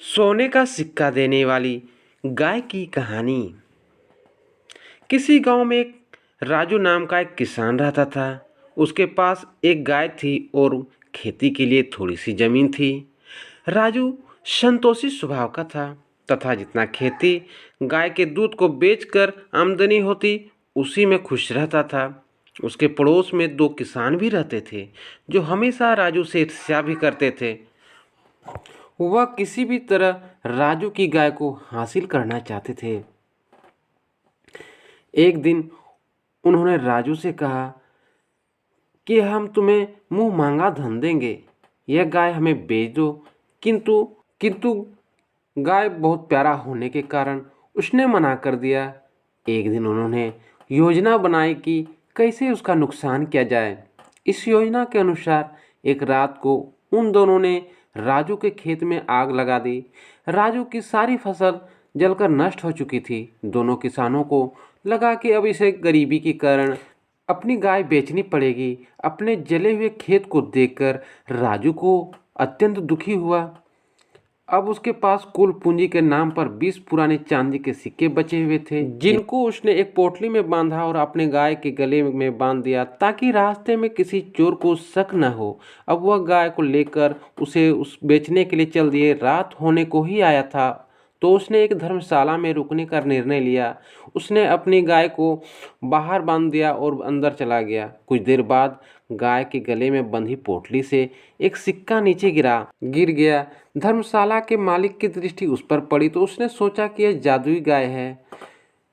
सोने का सिक्का देने वाली गाय की कहानी। किसी गांव में एक राजू नाम का एक किसान रहता था। उसके पास एक गाय थी और खेती के लिए थोड़ी सी जमीन थी। राजू संतोषी स्वभाव का था तथा जितना खेती गाय के दूध को बेचकर आमदनी होती उसी में खुश रहता था। उसके पड़ोस में दो किसान भी रहते थे जो हमेशा राजू से ईर्ष्या भी करते थे। वह किसी भी तरह राजू की गाय को हासिल करना चाहते थे। एक दिन उन्होंने राजू से कहा कि हम तुम्हें मुंह मांगा धन देंगे, यह गाय हमें बेच दो। किंतु किंतु गाय बहुत प्यारा होने के कारण उसने मना कर दिया। एक दिन उन्होंने योजना बनाई कि कैसे उसका नुकसान किया जाए। इस योजना के अनुसार एक रात को उन दोनों ने राजू के खेत में आग लगा दी। राजू की सारी फसल जलकर नष्ट हो चुकी थी। दोनों किसानों को लगा कि अब इसे गरीबी के कारण अपनी गाय बेचनी पड़ेगी। अपने जले हुए खेत को देखकर राजू को अत्यंत दुखी हुआ। अब उसके पास कुल पूंजी के नाम पर 20 पुराने चांदी के सिक्के बचे हुए थे, जिनको उसने एक पोटली में बांधा और अपने गाय के गले में बांध दिया ताकि रास्ते में किसी चोर को शक न हो। अब वह गाय को लेकर उसे उस बेचने के लिए चल दिए। रात होने को ही आया था तो उसने एक धर्मशाला में रुकने का निर्णय लिया। उसने अपनी गाय को बाहर बांध दिया और अंदर चला गया। कुछ देर बाद गाय के गले में बंधी पोटली से एक सिक्का नीचे गिर गया। धर्मशाला के मालिक की दृष्टि उस पर पड़ी तो उसने सोचा कि यह जादुई गाय है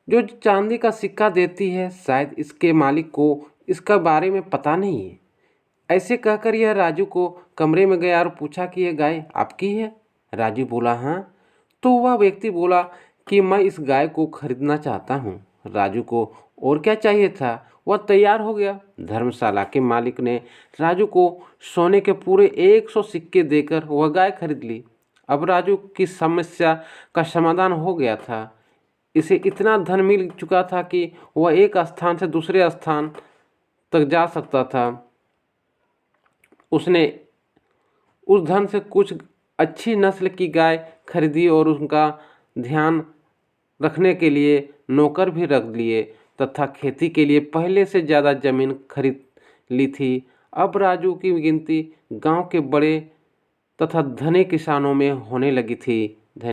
जो चांदी का सिक्का देती है। शायद इसके मालिक को इसका बारे में पता नहीं है। ऐसे कहकर यह राजू को कमरे में गया और पूछा कि यह गाय आपकी है। राजू बोला हाँ। तो वह व्यक्ति बोला कि मैं इस गाय को खरीदना चाहता हूँ। राजू को और क्या चाहिए था, वह तैयार हो गया। धर्मशाला के मालिक ने राजू को सोने के पूरे 100 सिक्के देकर वह गाय खरीद ली। अब राजू की समस्या का समाधान हो गया था। इसे इतना धन मिल चुका था कि वह एक स्थान से दूसरे स्थान तक जा सकता था। उसने उस धन से कुछ अच्छी नस्ल की गाय खरीदी और उनका ध्यान रखने के लिए नौकर भी रख लिए तथा खेती के लिए पहले से ज़्यादा जमीन खरीद ली थी। अब राजू की गिनती गांव के बड़े तथा धनी किसानों में होने लगी थी।